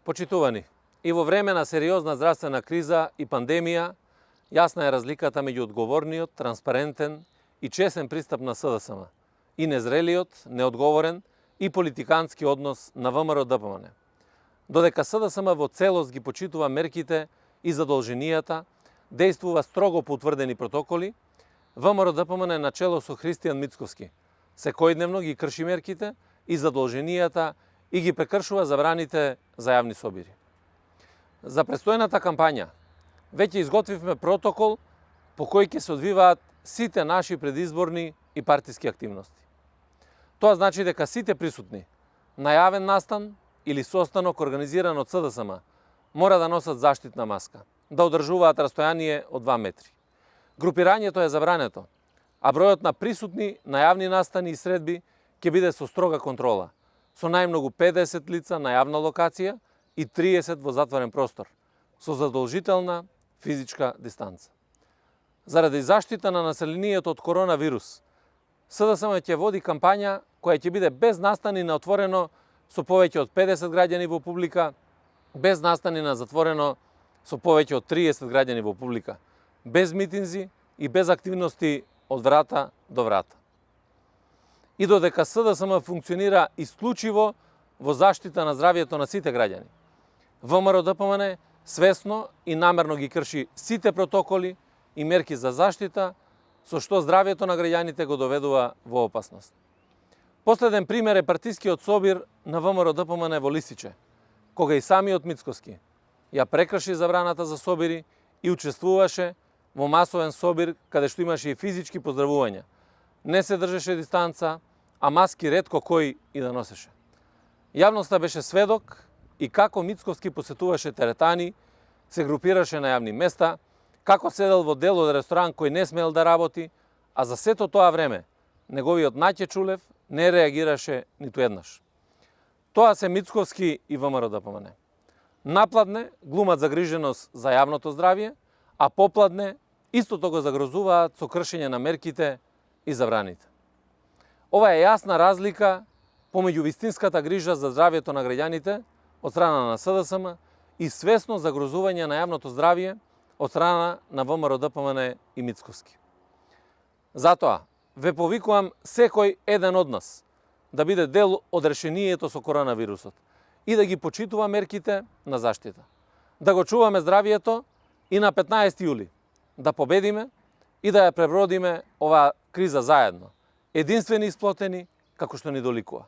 Почитувани, и во време на сериозна здравствена криза и пандемија, јасна е разликата меѓу одговорниот, транспарентен и чесен пристап на СДСМ и незрелиот, неодговорен и политикански однос на ВМРО-ДПМН. Додека СДСМ во целост ги почитува мерките и задолженијата, действува строго по утврдени протоколи, ВМРО-ДПМН начело со Христијан Мицковски секојдневно ги крши мерките и задолженијата и ги прекршува забраните за јавни собири. За престојната кампања веќе изготвивме протокол по кој ќе се одвиваат сите наши предизборни и партиски активности. Тоа значи дека сите присутни на јавен настан или состанок организиран од СДСМ мора да носат заштитна маска, да одржуваат растојание од 2 метри. Групирањето е забрането, а бројот на присутни на јавни настани и средби ќе биде со строга контрола, со најмногу 50 лица на јавна локација и 30 во затворен простор, со задолжителна физичка дистанца. Заради заштита на населението од коронавирус, СДСМ ќе води кампања која ќе биде без настани на отворено со повеќе од 50 граѓани во публика, без настани на затворено со повеќе од 30 граѓани во публика, без митинзи и без активности од врата до врата. И додека СДСМ функционира исклучиво во заштита на здравјето на сите граѓани, ВМРО-ДПМН свесно и намерно ги крши сите протоколи и мерки за заштита, со што здравјето на граѓаните го доведува во опасност. Последен пример е партискиот собир на ВМРО-ДПМН во Лисиче, кога и самиот Мицковски ја прекрши забраната за собири и учествуваше во масовен собир каде што имаше и физички поздравувања. Не се држеше дистанца, а маски ретко кој и да носеше. Јавноста беше сведок и како Мицковски посетуваше теретани, се групираше на јавни места, како седел во дел од ресторан кој не смел да работи, а за сето тоа време неговиот Наќе Чулев не реагираше ниту еднаш. Тоа се Мицковски и ВМРО-ДПМН. Напладне глумат загриженост за јавното здравје, а попладне истото го загрозуваат со кршење на мерките и забраните. Ова е јасна разлика помеѓу вистинската грижа за здравјето на граѓаните од страна на СДСМ и свесно загрозување на јавното здравје од страна на ВМРО-ДПМН и Мицковски. Затоа, ве повикувам секој еден од нас да биде дел од решението со коронавирусот и да ги почитува мерките на заштита. Да го чуваме здравјето и на 15 јули да победиме и да ја пребродиме оваа криза заедно, единствени и сплотени како што ни доликува.